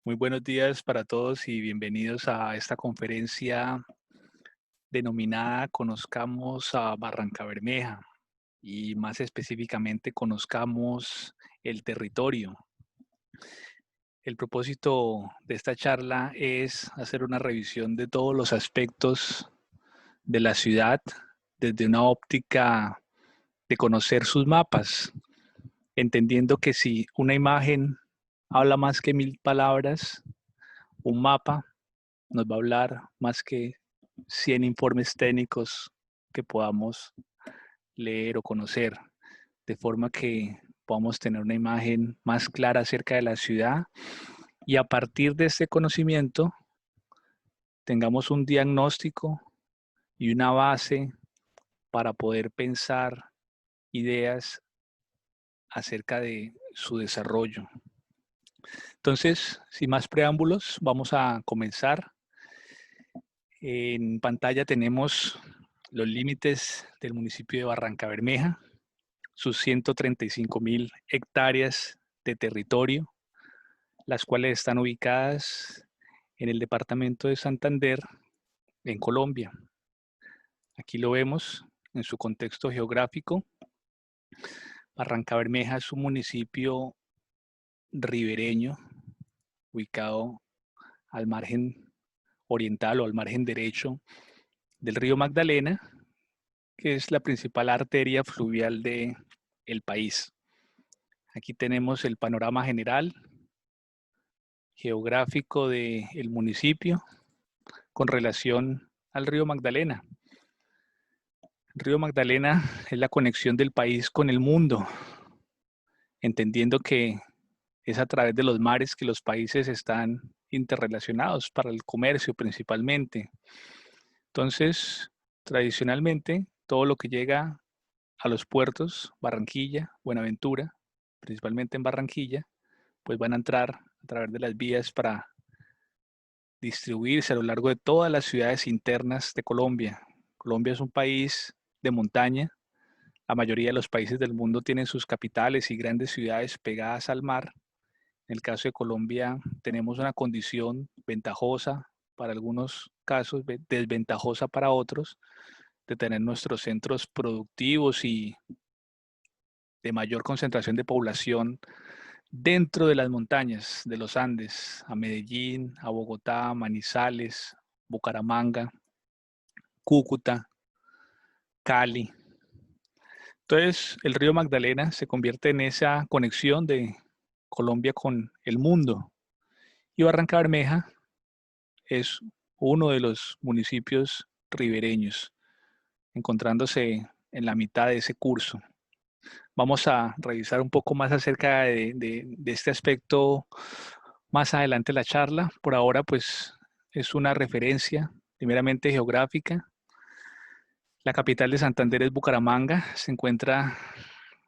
Muy buenos días para todos y bienvenidos a esta conferencia denominada Conozcamos a Barrancabermeja y más específicamente conozcamos el territorio. El propósito de esta charla es hacer una revisión de todos los aspectos de la ciudad desde una óptica de conocer sus mapas, entendiendo que si una imagen habla más que 1000 palabras, un mapa nos va a hablar más que 100 informes técnicos que podamos leer o conocer, de forma que podamos tener una imagen más clara acerca de la ciudad y a partir de este conocimiento tengamos un diagnóstico y una base para poder pensar ideas acerca de su desarrollo. Entonces, sin más preámbulos, vamos a comenzar. En pantalla tenemos los límites del municipio de Barrancabermeja, sus 135.000 hectáreas de territorio, las cuales están ubicadas en el departamento de Santander, en Colombia. Aquí lo vemos en su contexto geográfico. Barrancabermeja es un municipio ribereño, ubicado al margen oriental o al margen derecho del río Magdalena, que es la principal arteria fluvial del país. Aquí tenemos el panorama general geográfico del municipio con relación al río Magdalena. El río Magdalena es la conexión del país con el mundo, entendiendo que es a través de los mares que los países están interrelacionados para el comercio principalmente. Entonces, tradicionalmente, todo lo que llega a los puertos, Barranquilla, Buenaventura, principalmente en Barranquilla, pues van a entrar a través de las vías para distribuirse a lo largo de todas las ciudades internas de Colombia. Colombia es un país de montaña. La mayoría de los países del mundo tienen sus capitales y grandes ciudades pegadas al mar. En el caso de Colombia tenemos una condición ventajosa para algunos casos, desventajosa para otros, de tener nuestros centros productivos y de mayor concentración de población dentro de las montañas de los Andes, a Medellín, a Bogotá, Manizales, Bucaramanga, Cúcuta, Cali. Entonces, el río Magdalena se convierte en esa conexión de Colombia con el mundo. Y Barrancabermeja es uno de los municipios ribereños, encontrándose en la mitad de ese curso. Vamos a revisar un poco más acerca de este aspecto más adelante en la charla. Por ahora, pues, es una referencia primeramente geográfica. La capital de Santander es Bucaramanga, se encuentra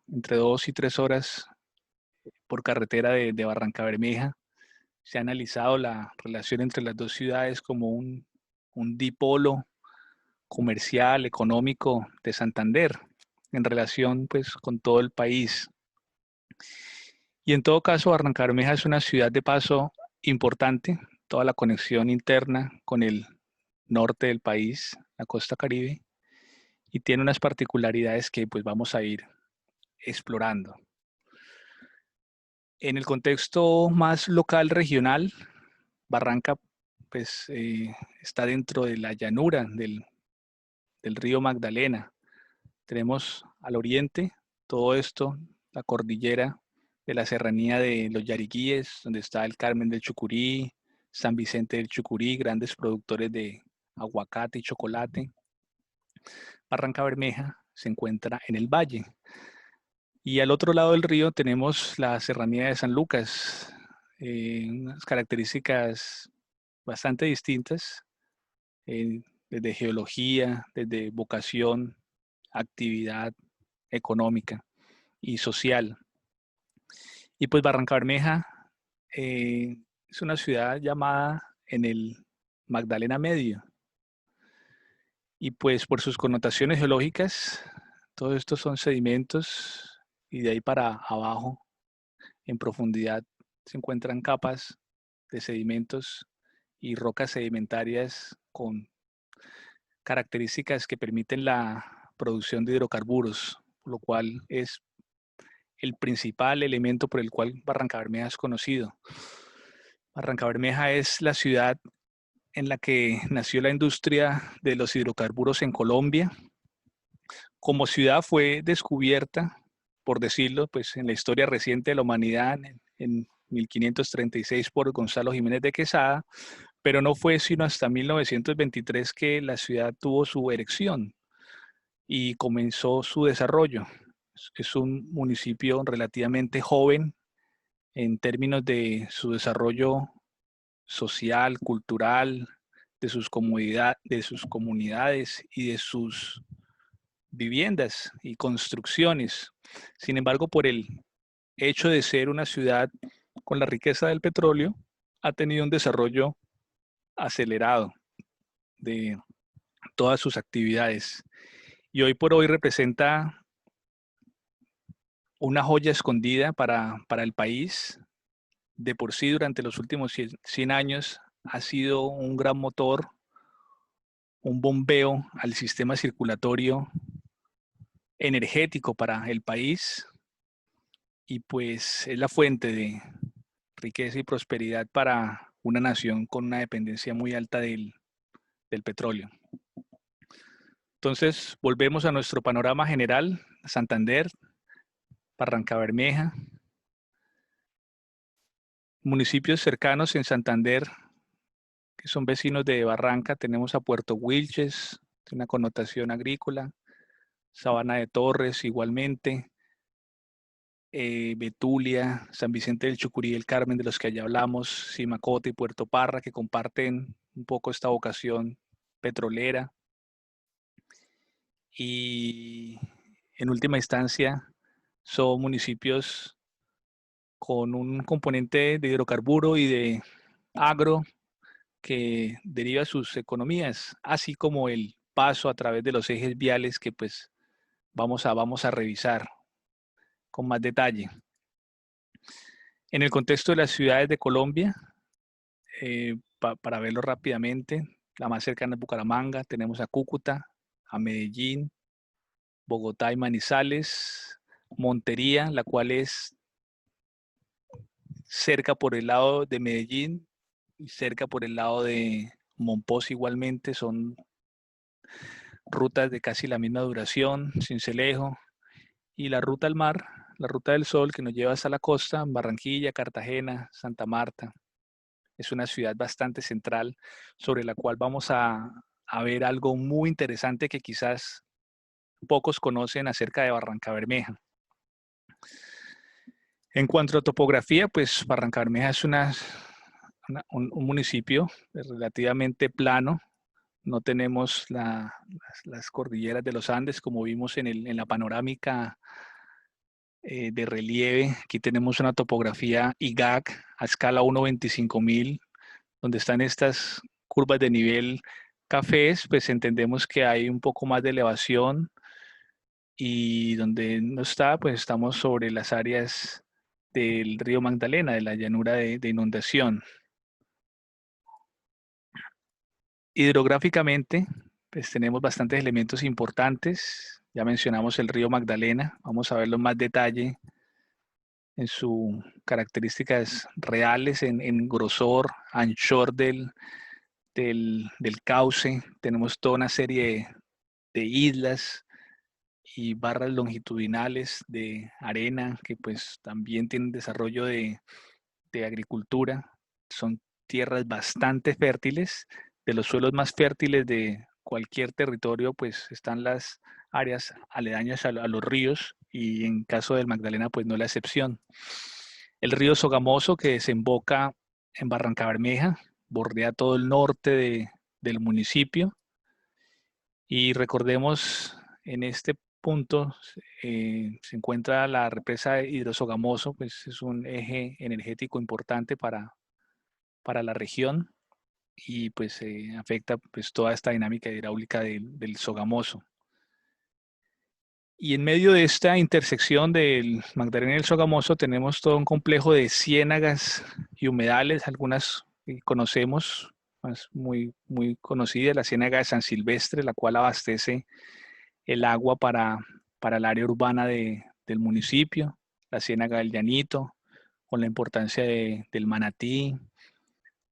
entre 2 y 3 horas por carretera de Barrancabermeja. Se ha analizado la relación entre las dos ciudades como un dipolo comercial, económico de Santander, en relación pues con todo el país. Y en todo caso, Barrancabermeja es una ciudad de paso importante, toda la conexión interna con el norte del país, la costa Caribe, y tiene unas particularidades que pues vamos a ir explorando. En el contexto más local, regional, Barranca pues está dentro de la llanura del río Magdalena. Tenemos al oriente todo esto, la cordillera de la serranía de los Yariquíes, donde está el Carmen del Chucurí, San Vicente del Chucurí, grandes productores de aguacate y chocolate. Barrancabermeja se encuentra en el valle. Y al otro lado del río tenemos la serranía de San Lucas, unas características bastante distintas, desde geología, desde vocación, actividad económica y social. Y pues Barrancabermeja es una ciudad llamada en el Magdalena Medio. Y pues por sus connotaciones geológicas, todos estos son sedimentos y de ahí para abajo, en profundidad, se encuentran capas de sedimentos y rocas sedimentarias con características que permiten la producción de hidrocarburos, lo cual es el principal elemento por el cual Barrancabermeja es conocido. Barrancabermeja es la ciudad en la que nació la industria de los hidrocarburos en Colombia. Como ciudad fue descubierta, por decirlo, pues en la historia reciente de la humanidad, en 1536 por Gonzalo Jiménez de Quesada, pero no fue sino hasta 1923 que la ciudad tuvo su erección y comenzó su desarrollo. Es un municipio relativamente joven en términos de su desarrollo social, cultural, de sus comunidades y de sus viviendas y construcciones. Sin embargo, por el hecho de ser una ciudad con la riqueza del petróleo, ha tenido un desarrollo acelerado de todas sus actividades. Y hoy por hoy representa una joya escondida para el país. De por sí, durante los últimos 100 años, ha sido un gran motor, un bombeo al sistema circulatorio energético para el país, y pues es la fuente de riqueza y prosperidad para una nación con una dependencia muy alta del petróleo. Entonces, volvemos a nuestro panorama general: Santander, Barrancabermeja, municipios cercanos en Santander que son vecinos de Barranca. Tenemos a Puerto Wilches, de una connotación agrícola, Sabana de Torres igualmente, Betulia, San Vicente del Chucurí y el Carmen, de los que allá hablamos, Simacota y Puerto Parra, que comparten un poco esta vocación petrolera. Y en última instancia son municipios con un componente de hidrocarburo y de agro que deriva sus economías, así como el paso a través de los ejes viales que pues vamos a revisar con más detalle. En el contexto de las ciudades de Colombia, para verlo rápidamente, la más cercana es Bucaramanga, tenemos a Cúcuta, a Medellín, Bogotá y Manizales, Montería, la cual es cerca por el lado de Medellín y cerca por el lado de Monpós igualmente. Son rutas de casi la misma duración, Sincelejo, y la ruta al mar, la ruta del sol, que nos lleva hasta la costa, Barranquilla, Cartagena, Santa Marta. Es una ciudad bastante central sobre la cual vamos a ver algo muy interesante que quizás pocos conocen acerca de Barrancabermeja. En cuanto a topografía, pues Barrancabermeja es un municipio relativamente plano. No tenemos las cordilleras de los Andes como vimos en la panorámica de relieve. Aquí tenemos una topografía IGAC a escala 1:25.000, donde están estas curvas de nivel cafés. Pues entendemos que hay un poco más de elevación, y donde no está, pues estamos sobre las áreas del río Magdalena, de la llanura de inundación. Hidrográficamente, pues tenemos bastantes elementos importantes. Ya mencionamos el río Magdalena, vamos a verlo en más detalle en sus características reales, en grosor, anchor del cauce. Tenemos toda una serie de islas y barras longitudinales de arena que pues también tienen desarrollo de agricultura. Son tierras bastante fértiles. De los suelos más fértiles de cualquier territorio pues están las áreas aledañas a los ríos, y en caso del Magdalena pues no es la excepción. El río Sogamoso, que desemboca en Barrancabermeja, bordea todo el norte del municipio, y recordemos, en este punto se encuentra la represa Hidrosogamoso, pues es un eje energético importante para la región, y pues afecta pues toda esta dinámica hidráulica del Sogamoso. Y en medio de esta intersección del Magdalena y el Sogamoso tenemos todo un complejo de ciénagas y y humedales, algunas conocemos, muy conocida, la Ciénaga de San Silvestre, la cual abastece el agua para el área urbana del municipio, la Ciénaga del Llanito, con la importancia del manatí,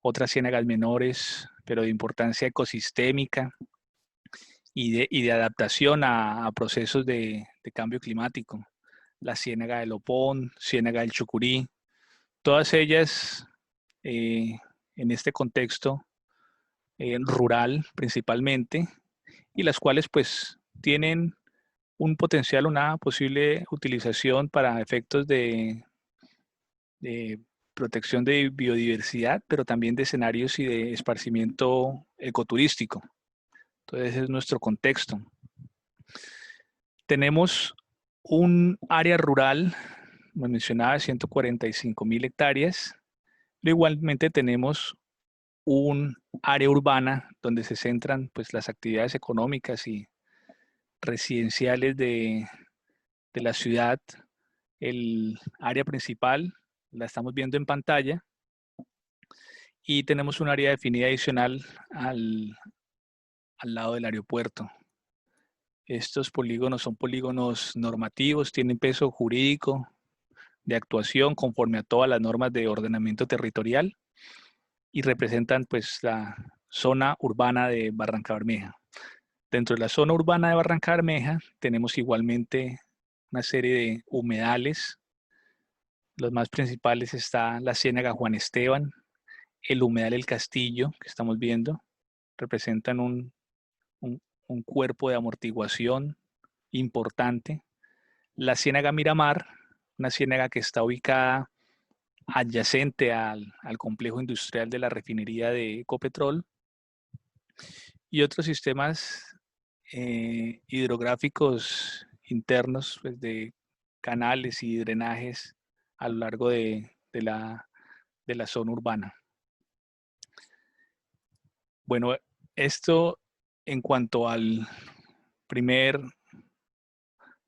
otras ciénagas menores, pero de importancia ecosistémica y de adaptación a procesos de cambio climático. La Ciénaga del Opón, Ciénaga del Chucurí, todas ellas en este contexto rural principalmente, y las cuales pues tienen un potencial, una posible utilización para efectos de protección de biodiversidad, pero también de escenarios y de esparcimiento ecoturístico. Entonces, ese es nuestro contexto. Tenemos un área rural, como mencionaba, 145.000 hectáreas, pero igualmente tenemos un área urbana donde se centran pues, las actividades económicas y residenciales de la ciudad. El área principal la estamos viendo en pantalla y tenemos un área definida adicional al lado del aeropuerto. Estos polígonos son polígonos normativos, tienen peso jurídico de actuación conforme a todas las normas de ordenamiento territorial y representan pues la zona urbana de Barranca Bermeja. Dentro de la zona urbana de Barranca Bermeja tenemos igualmente una serie de humedales. Los más principales está la Ciénaga Juan Esteban, el humedal El Castillo, que estamos viendo, representan un cuerpo de amortiguación importante. La Ciénaga Miramar, una ciénaga que está ubicada adyacente al complejo industrial de la refinería de Ecopetrol, y otros sistemas hidrográficos internos pues, de canales y drenajes a lo largo de la zona urbana. Bueno, esto en cuanto al primer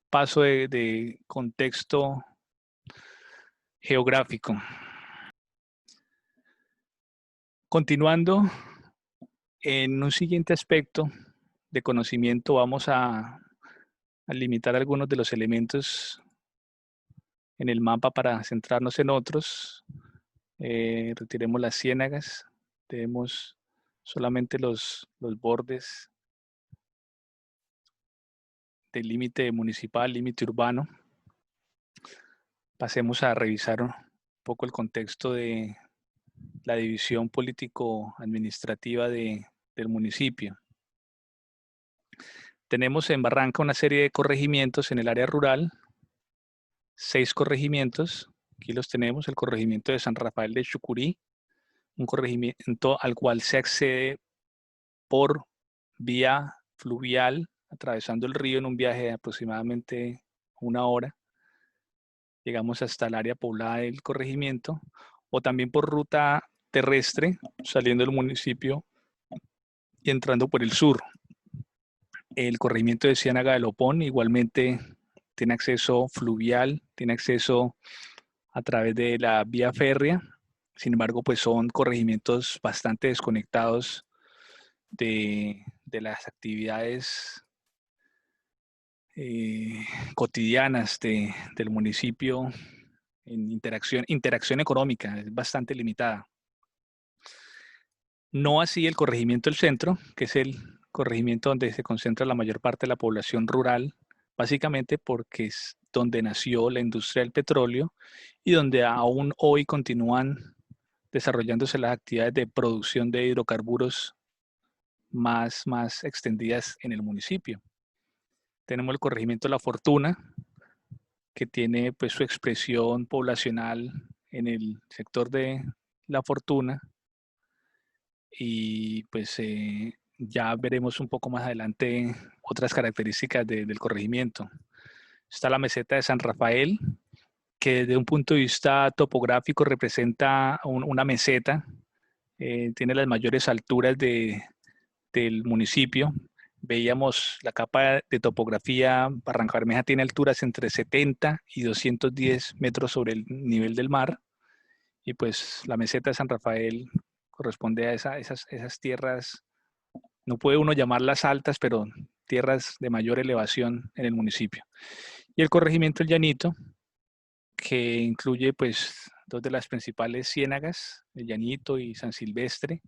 paso de contexto geográfico. Continuando, en un siguiente aspecto de conocimiento vamos a limitar algunos de los elementos en el mapa para centrarnos en otros. Retiremos las ciénagas, tenemos solamente los bordes del límite municipal, límite urbano. Pasemos a revisar un poco el contexto de la división político-administrativa del municipio. Tenemos en Barranca una serie de corregimientos en el área rural, 6 corregimientos. Aquí los tenemos, el corregimiento de San Rafael de Chucurí, un corregimiento al cual se accede por vía fluvial, atravesando el río en un viaje de aproximadamente 1 hora. Llegamos hasta el área poblada del corregimiento, o también por ruta terrestre, saliendo del municipio y entrando por el sur. El corregimiento de Ciénaga del Opón igualmente tiene acceso fluvial, tiene acceso a través de la vía férrea. Sin embargo, pues son corregimientos bastante desconectados de las actividades cotidianas del municipio. En interacción económica es bastante limitada. No así el corregimiento del centro, que es el corregimiento donde se concentra la mayor parte de la población rural, básicamente porque es donde nació la industria del petróleo y donde aún hoy continúan desarrollándose las actividades de producción de hidrocarburos más extendidas en el municipio. Tenemos el corregimiento La Fortuna, que tiene pues su expresión poblacional en el sector de La Fortuna, y pues ya veremos un poco más adelante otras características del corregimiento. Está la meseta de San Rafael, que desde un punto de vista topográfico representa una meseta, tiene las mayores alturas del municipio. Veíamos la capa de topografía, Barranca Bermeja tiene alturas entre 70 y 210 metros sobre el nivel del mar, y pues la meseta de San Rafael corresponde a esas tierras, no puede uno llamarlas altas, pero tierras de mayor elevación en el municipio. Y el corregimiento El Llanito, que incluye pues dos de las principales ciénagas, El Llanito y San Silvestre,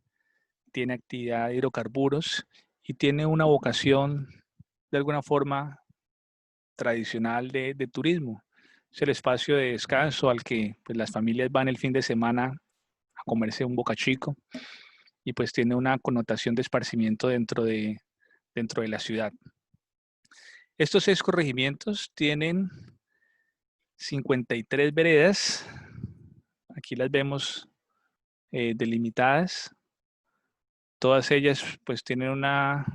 tiene actividad de hidrocarburos y tiene una vocación de alguna forma tradicional de turismo. Es el espacio de descanso al que pues, las familias van el fin de semana a comerse un bocachico y pues tiene una connotación de esparcimiento dentro de la ciudad. Estos 6 corregimientos tienen 53 veredas. Aquí las vemos delimitadas. Todas ellas pues tienen una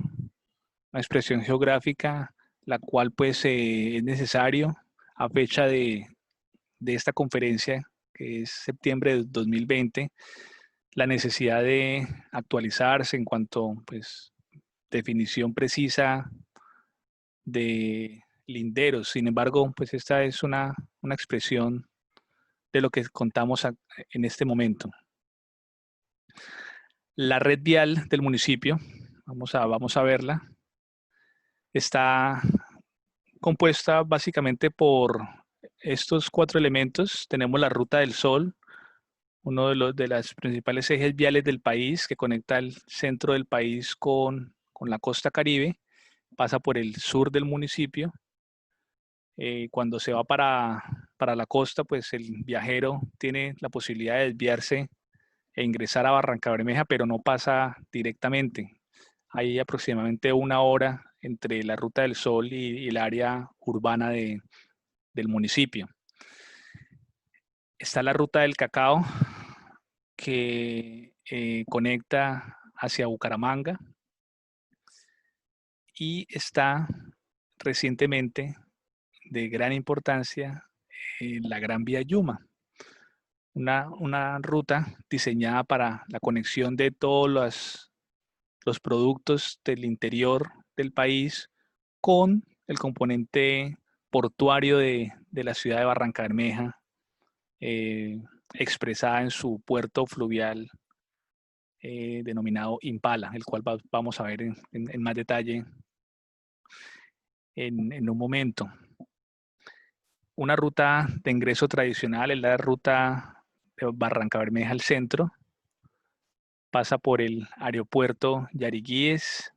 expresión geográfica la cual pues es necesario a fecha de esta conferencia, que es septiembre de 2020, la necesidad de actualizarse en cuanto pues definición precisa de linderos. Sin embargo, pues esta es una expresión de lo que contamos en este momento. La red vial del municipio, vamos a verla, está compuesta básicamente por estos 4 elementos. Tenemos la Ruta del Sol, uno de las principales ejes viales del país que conecta el centro del país con la costa Caribe, pasa por el sur del municipio. Cuando se va para la costa, pues el viajero tiene la posibilidad de desviarse e ingresar a Barrancabermeja, pero no pasa directamente. Hay aproximadamente 1 hora entre la Ruta del Sol y el área urbana del municipio. Está la Ruta del Cacao, que conecta hacia Bucaramanga, y está recientemente de gran importancia la Gran Vía Yuma, una ruta diseñada para la conexión de todos los productos del interior del país con el componente portuario de la ciudad de Barrancabermeja, expresada en su puerto fluvial denominado Impala, el cual vamos a ver en más detalle en un momento. Una ruta de ingreso tradicional es la ruta de Barrancabermeja al centro, pasa por el aeropuerto Yariguíes,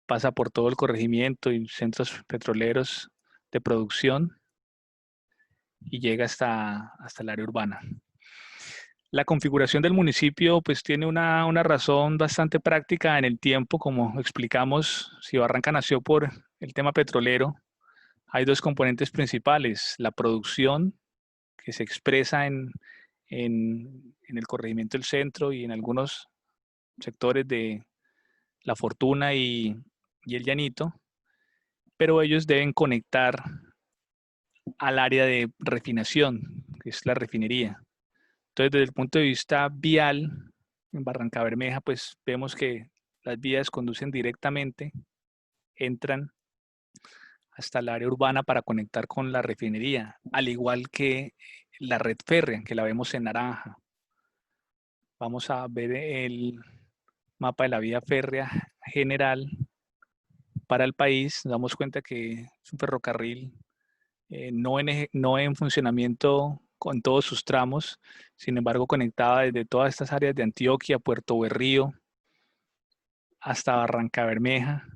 pasa por todo el corregimiento y centros petroleros de producción y llega hasta el área urbana. La configuración del municipio pues tiene una razón bastante práctica en el tiempo, como explicamos. Si Barranca nació por el tema petrolero, hay 2 componentes principales: la producción, que se expresa en el corregimiento del centro y en algunos sectores de La Fortuna y el Llanito, pero ellos deben conectar al área de refinación, que es la refinería. Entonces, desde el punto de vista vial, en Barrancabermeja, pues vemos que las vías conducen directamente, entran hasta el área urbana para conectar con la refinería, al igual que la red férrea, que la vemos en naranja. Vamos a ver el mapa de la vía férrea general para el país. Nos damos cuenta que es un ferrocarril no en funcionamiento con todos sus tramos, sin embargo conectaba desde todas estas áreas de Antioquia, Puerto Berrío, hasta Barrancabermeja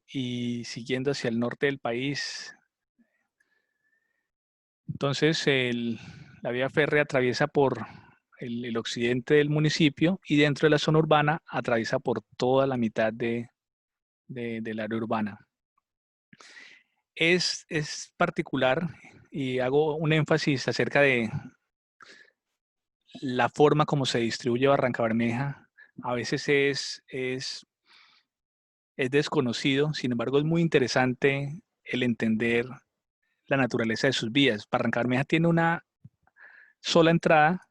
y siguiendo hacia el norte del país. Entonces la vía férrea atraviesa por el occidente del municipio y dentro de la zona urbana atraviesa por toda la mitad del área urbana. Es particular y hago un énfasis acerca de la forma como se distribuye Barrancabermeja. A veces es desconocido, sin embargo es muy interesante el entender la naturaleza de sus vías. Barrancabermeja tiene una sola entrada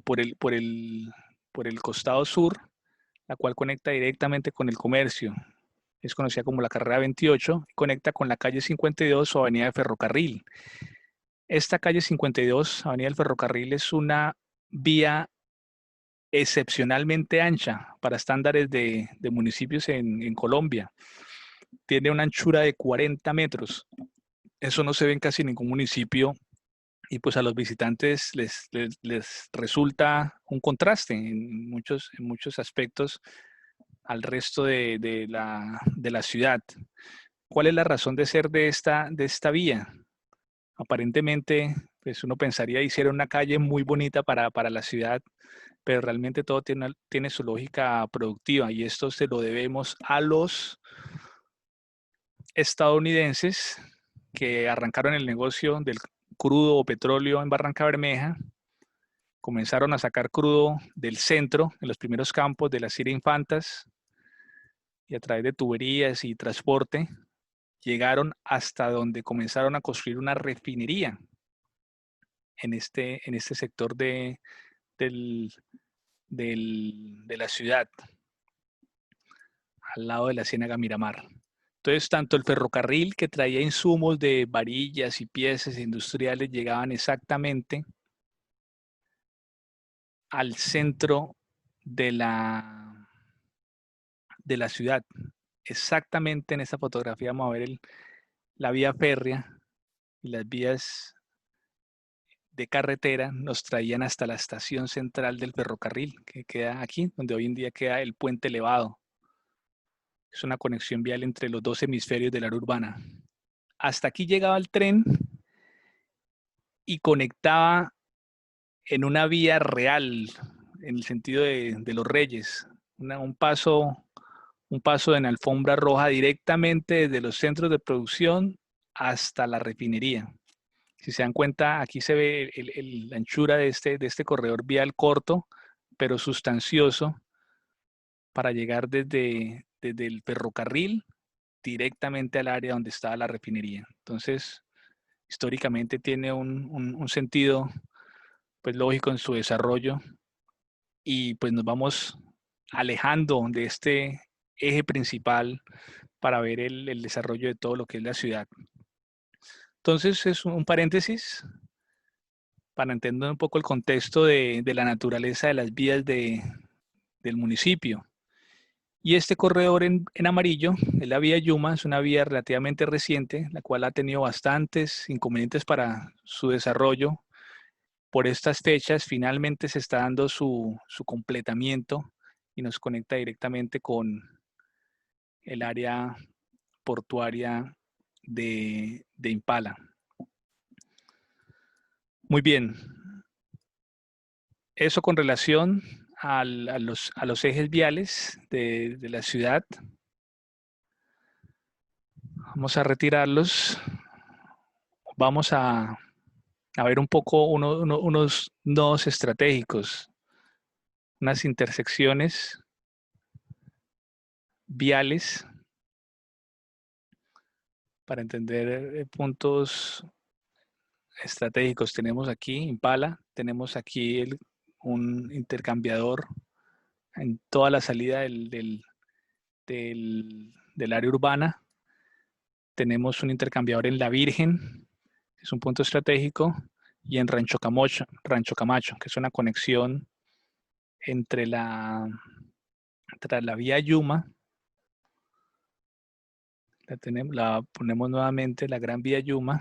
por el costado sur, la cual conecta directamente con el comercio. Es conocida como la carrera 28, conecta con la calle 52 o avenida de Ferrocarril. Esta calle 52, Avenida del Ferrocarril, es una vía excepcionalmente ancha para estándares de municipios en Colombia. Tiene una anchura de 40 metros. Eso no se ve en casi ningún municipio y pues a los visitantes les resulta un contraste en muchos aspectos al resto de la ciudad. ¿Cuál es la razón de ser de esta vía? Aparentemente, pues uno pensaría hiciera una calle muy bonita para la ciudad, pero realmente todo tiene su lógica productiva y esto se lo debemos a los estadounidenses que arrancaron el negocio del crudo o petróleo en Barranca Bermeja, comenzaron a sacar crudo del centro, en los primeros campos de las Sierra Infantas, y a través de tuberías y transporte, llegaron hasta donde comenzaron a construir una refinería en este sector del, de la ciudad, al lado de la Ciénaga Miramar. Entonces, tanto el ferrocarril que traía insumos de varillas y piezas industriales llegaban exactamente al centro de la ciudad. Exactamente en esta fotografía vamos a ver la vía férrea y las vías de carretera nos traían hasta la estación central del ferrocarril, que queda aquí, donde hoy en día queda el puente elevado. Es una conexión vial entre los dos hemisferios del área urbana. Hasta aquí llegaba el tren y conectaba en una vía real, en el sentido de los Reyes, un paso en alfombra roja directamente desde los centros de producción hasta la refinería. Si se dan cuenta, aquí se ve la anchura de este corredor vial corto, pero sustancioso, para llegar desde el ferrocarril directamente al área donde estaba la refinería. Entonces, históricamente tiene un sentido pues, lógico en su desarrollo y pues nos vamos alejando de este eje principal para ver el desarrollo de todo lo que es la ciudad. Entonces, es un paréntesis para entender un poco el contexto de la naturaleza de las vías del municipio. Y este corredor en amarillo es la vía Yuma, es una vía relativamente reciente, la cual ha tenido bastantes inconvenientes para su desarrollo. Por estas fechas finalmente se está dando su completamiento y nos conecta directamente con el área portuaria de Impala. Muy bien, eso con relación a los ejes viales de la ciudad. Vamos a retirarlos. Vamos a ver un poco unos nodos estratégicos, unas intersecciones viales para entender puntos estratégicos. Tenemos aquí Impala, tenemos aquí un intercambiador en toda la salida del área urbana. Tenemos un intercambiador en La Virgen, que es un punto estratégico, y en Rancho Camacho, que es una conexión entre tras la vía Yuma, la ponemos nuevamente, la Gran Vía Yuma,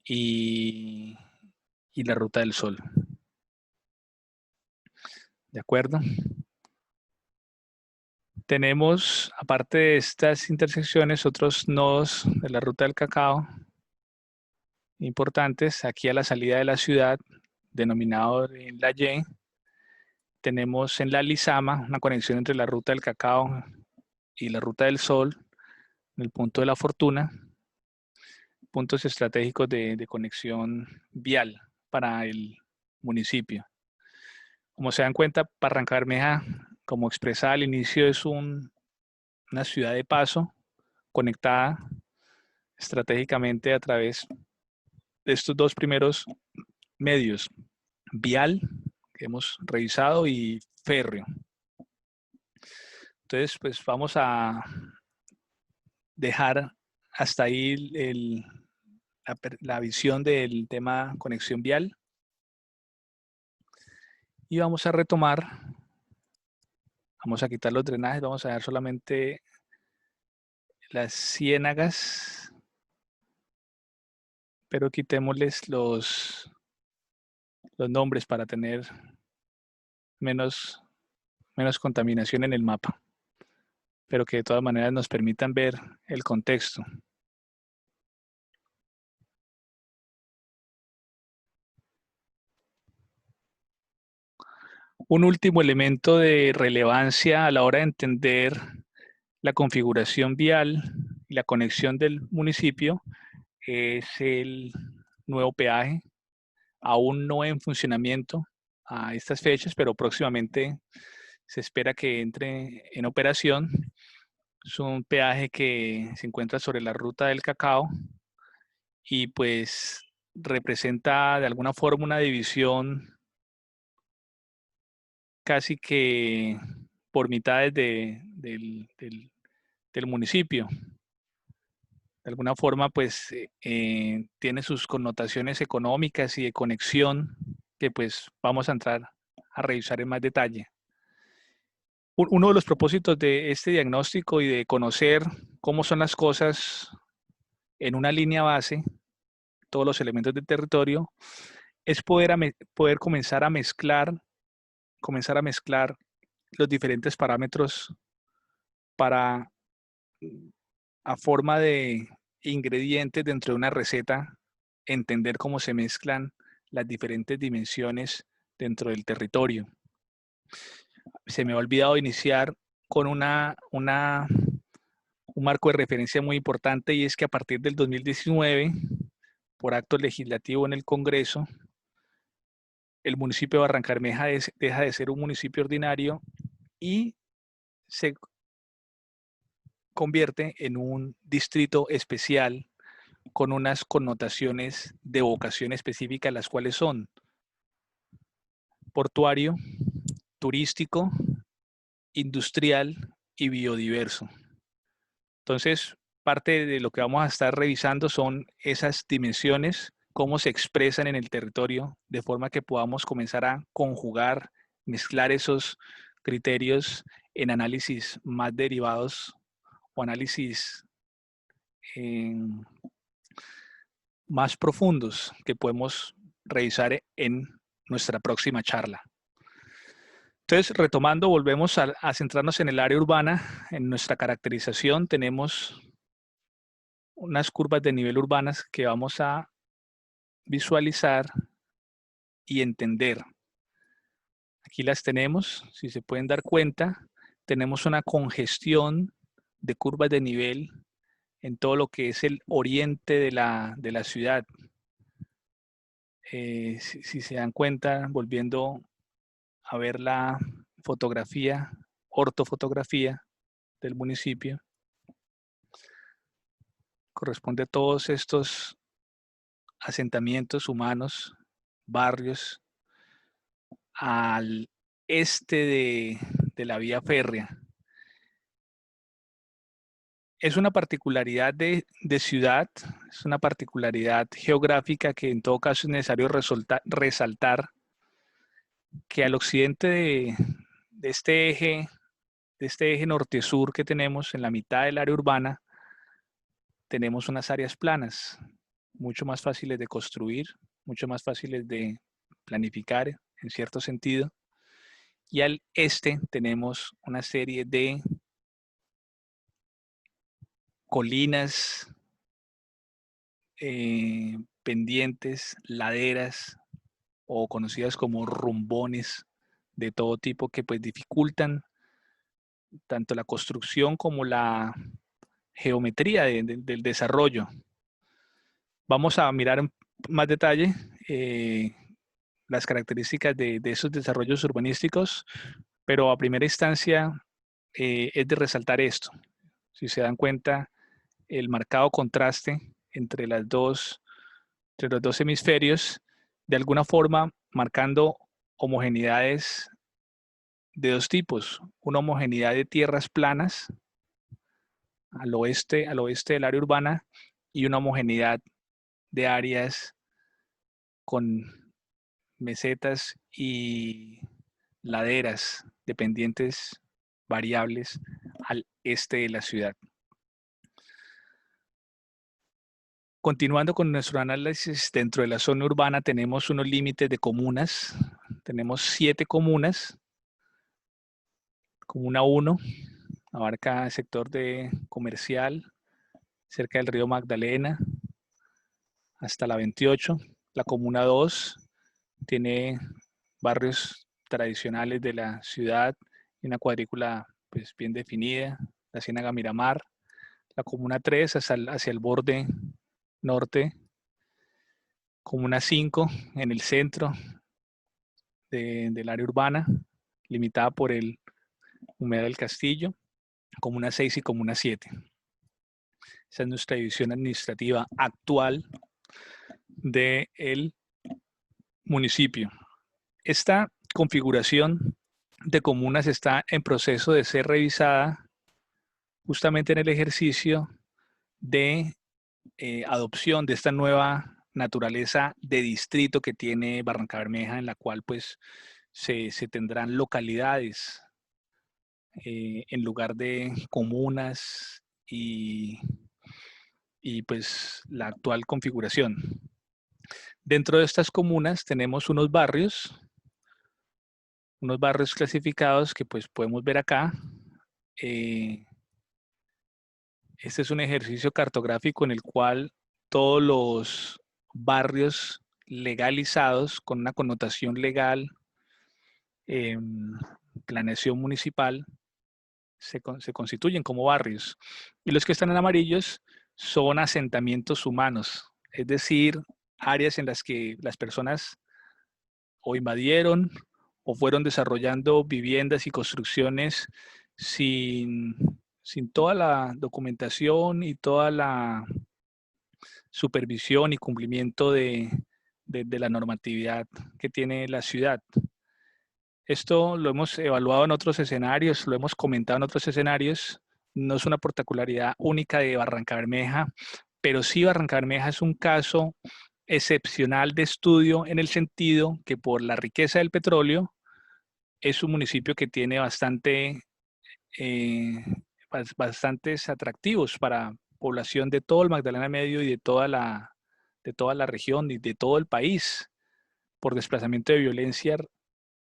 y la Ruta del Sol. ¿De acuerdo? Tenemos, aparte de estas intersecciones, otros nodos de la Ruta del Cacao importantes. Aquí a la salida de la ciudad, denominado en la Y, tenemos en la Lizama una conexión entre la Ruta del Cacao y la Ruta del Sol, en el punto de la Fortuna, puntos estratégicos de conexión vial para el municipio. Como se dan cuenta, Barranca Bermeja, como expresaba al inicio, es una ciudad de paso conectada estratégicamente a través de estos dos primeros medios, vial, que hemos revisado, y férreo. Entonces, pues vamos a dejar hasta ahí la visión del tema conexión vial. Y vamos a retomar, vamos a quitar los drenajes, vamos a dar solamente las ciénagas, pero quitémosles los nombres para tener menos contaminación en el mapa, pero que de todas maneras nos permitan ver el contexto. Un último elemento de relevancia a la hora de entender la configuración vial y la conexión del municipio es el nuevo peaje, aún no en funcionamiento a estas fechas, pero próximamente se espera que entre en operación. Es un peaje que se encuentra sobre la ruta del cacao y pues representa de alguna forma una división casi que por mitades del municipio. De alguna forma, pues tiene sus connotaciones económicas y de conexión que pues vamos a entrar a revisar en más detalle. Uno de los propósitos de este diagnóstico y de conocer cómo son las cosas en una línea base, todos los elementos del territorio, es poder comenzar a mezclar los diferentes parámetros para, a forma de ingredientes dentro de una receta, entender cómo se mezclan las diferentes dimensiones dentro del territorio. Se me ha olvidado iniciar con un marco de referencia muy importante, y es que a partir del 2019, por acto legislativo en el Congreso, el municipio de Barrancabermeja deja de ser un municipio ordinario y se convierte en un distrito especial con unas connotaciones de vocación específica, las cuales son portuario, turístico, industrial y biodiverso. Entonces, parte de lo que vamos a estar revisando son esas dimensiones, cómo se expresan en el territorio, de forma que podamos comenzar a conjugar, mezclar esos criterios en análisis más derivados o análisis más profundos que podemos revisar en nuestra próxima charla. Entonces, retomando, volvemos a centrarnos en el área urbana. En nuestra caracterización tenemos unas curvas de nivel urbanas que vamos a visualizar y entender. Aquí las tenemos, si se pueden dar cuenta, tenemos una congestión de curvas de nivel en todo lo que es el oriente de la ciudad. Si se dan cuenta, volviendo a ver la fotografía, ortofotografía del municipio, corresponde a todos estos asentamientos humanos, barrios, al este de la vía férrea. Es una particularidad de ciudad, es una particularidad geográfica que en todo caso es necesario resaltar, que al occidente de este eje norte-sur que tenemos en la mitad del área urbana, tenemos unas áreas planas, mucho más fáciles de construir, mucho más fáciles de planificar en cierto sentido. Y al este tenemos una serie de colinas, pendientes, laderas o conocidas como rumbones de todo tipo que pues dificultan tanto la construcción como la geometría del desarrollo. Vamos a mirar en más detalle las características de esos desarrollos urbanísticos, pero a primera instancia es de resaltar esto. Si se dan cuenta, el marcado contraste entre los dos hemisferios, de alguna forma marcando homogeneidades de dos tipos: una homogeneidad de tierras planas al oeste del área urbana, y una homogeneidad de áreas con mesetas y laderas de pendientes variables al este de la ciudad. Continuando con nuestro análisis, dentro de la zona urbana tenemos unos límites de comunas. Tenemos 7 comunas. Comuna 1 abarca el sector de comercial, cerca del río Magdalena, hasta la 28. La comuna 2 tiene barrios tradicionales de la ciudad y una cuadrícula pues, bien definida, la Ciénaga Miramar. La comuna 3 hacia el borde norte. Comuna 5 en el centro del área urbana, limitada por el Humedal del Castillo. Comuna 6 y Comuna 7. Esa es nuestra división administrativa actual del municipio. Esta configuración de comunas está en proceso de ser revisada justamente en el ejercicio de adopción de esta nueva naturaleza de distrito que tiene Barrancabermeja, en la cual pues se tendrán localidades en lugar de comunas y pues la actual configuración. Dentro de estas comunas tenemos unos barrios clasificados que pues podemos ver acá. Este es un ejercicio cartográfico en el cual todos los barrios legalizados con una connotación legal, planeación municipal, se constituyen como barrios. Y los que están en amarillos son asentamientos humanos, es decir, áreas en las que las personas o invadieron o fueron desarrollando viviendas y construcciones sin toda la documentación y toda la supervisión y cumplimiento de la normatividad que tiene la ciudad. Esto lo hemos evaluado en otros escenarios, lo hemos comentado en otros escenarios. No es una particularidad única de Barrancabermeja, pero sí Barrancabermeja es un caso excepcional de estudio en el sentido que por la riqueza del petróleo es un municipio que tiene bastantes atractivos para población de todo el Magdalena Medio y de toda la región y de todo el país. Por desplazamiento de violencia,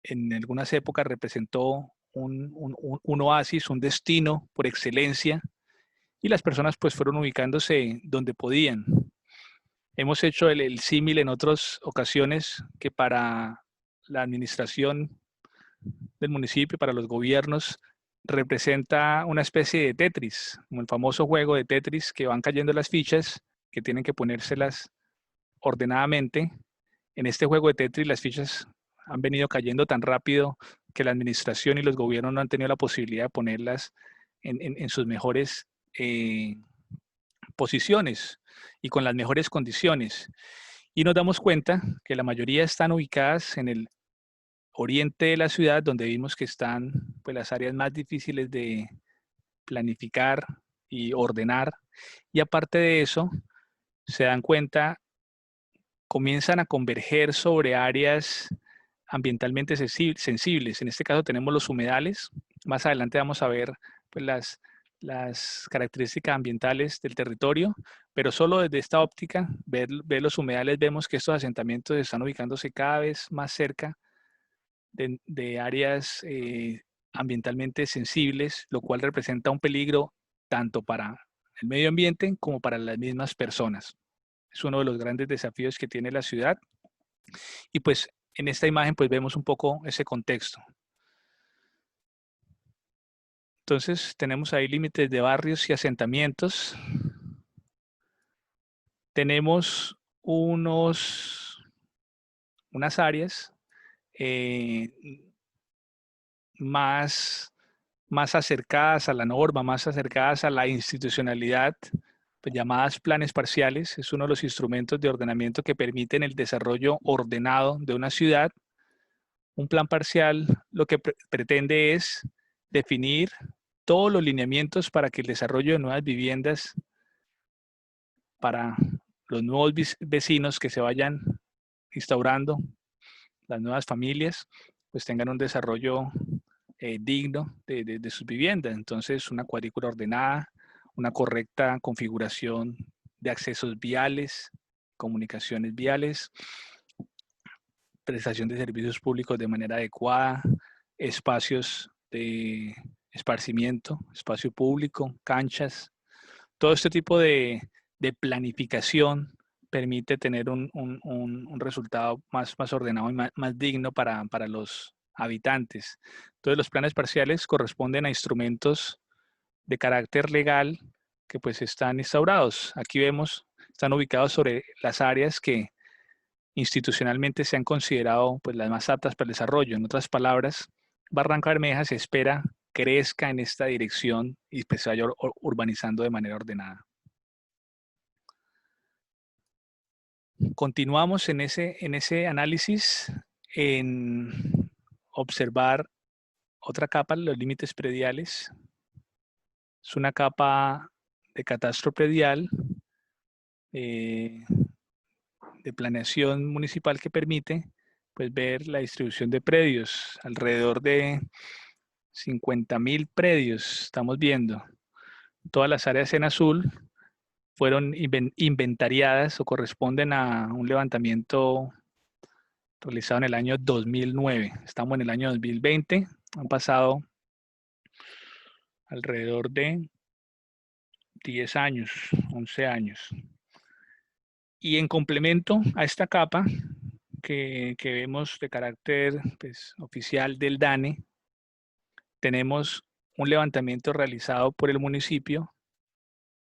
en algunas épocas representó un oasis, un destino por excelencia, y las personas pues fueron ubicándose donde podían. Hemos hecho el símil en otras ocasiones que para la administración del municipio, para los gobiernos, representa una especie de Tetris, como el famoso juego de Tetris, que van cayendo las fichas, que tienen que ponérselas ordenadamente. En este juego de Tetris las fichas han venido cayendo tan rápido que la administración y los gobiernos no han tenido la posibilidad de ponerlas en sus mejores posiciones y con las mejores condiciones. Y nos damos cuenta que la mayoría están ubicadas en el oriente de la ciudad, donde vimos que están pues, las áreas más difíciles de planificar y ordenar. Y aparte de eso, se dan cuenta, comienzan a converger sobre áreas ambientalmente sensibles. En este caso tenemos los humedales. Más adelante vamos a ver pues, las características ambientales del territorio, pero solo desde esta óptica, ver los humedales, vemos que estos asentamientos están ubicándose cada vez más cerca de áreas ambientalmente sensibles, lo cual representa un peligro tanto para el medio ambiente como para las mismas personas. Es uno de los grandes desafíos que tiene la ciudad. Y pues en esta imagen pues vemos un poco ese contexto. Entonces tenemos ahí límites de barrios y asentamientos. Tenemos unas áreas más acercadas a la norma, más acercadas a la institucionalidad, pues llamadas planes parciales. Es uno de los instrumentos de ordenamiento que permiten el desarrollo ordenado de una ciudad. Un plan parcial lo que pretende es definir todos los lineamientos para que el desarrollo de nuevas viviendas para los nuevos vecinos que se vayan instaurando, las nuevas familias, pues tengan un desarrollo digno de sus viviendas. Entonces, una cuadrícula ordenada, una correcta configuración de accesos viales, comunicaciones viales, prestación de servicios públicos de manera adecuada, espacios de esparcimiento, espacio público, canchas. Todo este tipo de planificación permite tener un resultado más ordenado y más digno para los habitantes. Entonces, los planes parciales corresponden a instrumentos de carácter legal que pues están instaurados. Aquí vemos, están ubicados sobre las áreas que institucionalmente se han considerado pues, las más aptas para el desarrollo. En otras palabras, Barranca Bermeja se espera crezca en esta dirección y pues, se vaya urbanizando de manera ordenada. Continuamos en ese análisis en observar otra capa, los límites prediales. Es una capa de catastro predial de planeación municipal que permite pues, ver la distribución de predios, alrededor de 50.000 predios estamos viendo. Todas las áreas en azul fueron inventariadas o corresponden a un levantamiento realizado en el año 2009. Estamos en el año 2020, han pasado alrededor de 10 años, 11 años. Y en complemento a esta capa que vemos de carácter pues, oficial del DANE, tenemos un levantamiento realizado por el municipio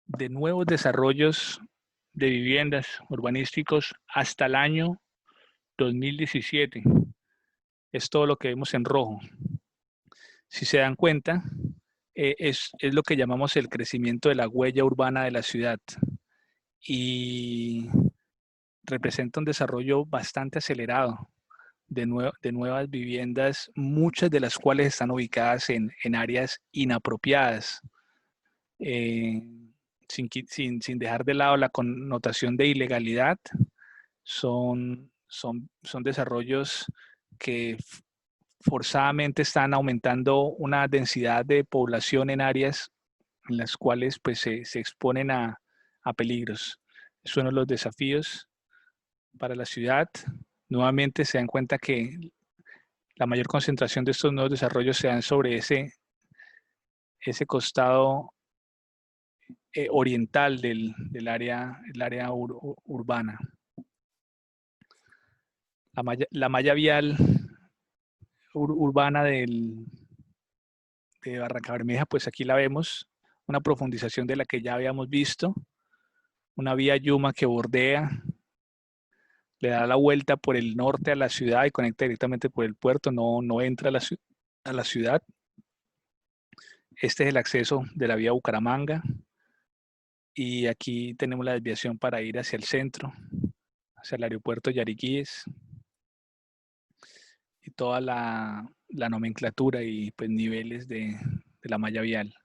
de nuevos desarrollos de viviendas urbanísticos hasta el año 2017. Es todo lo que vemos en rojo. Si se dan cuenta, es lo que llamamos el crecimiento de la huella urbana de la ciudad y representa un desarrollo bastante acelerado de nuevas viviendas, muchas de las cuales están ubicadas en áreas inapropiadas, sin dejar de lado la connotación de ilegalidad. Son desarrollos que forzadamente están aumentando una densidad de población en áreas en las cuales pues, se exponen a peligros. Es uno de los desafíos para la ciudad. Nuevamente se dan cuenta que la mayor concentración de estos nuevos desarrollos se dan sobre ese costado oriental del área, urbana. La malla vial urbana de Barranca Bermeja, pues aquí la vemos, una profundización de la que ya habíamos visto, una vía Yuma que bordea, le da la vuelta por el norte a la ciudad y conecta directamente por el puerto, no entra a la ciudad. Este es el acceso de la vía Bucaramanga y aquí tenemos la desviación para ir hacia el centro, hacia el aeropuerto Yariquíes y toda la nomenclatura y pues, niveles de la malla vial.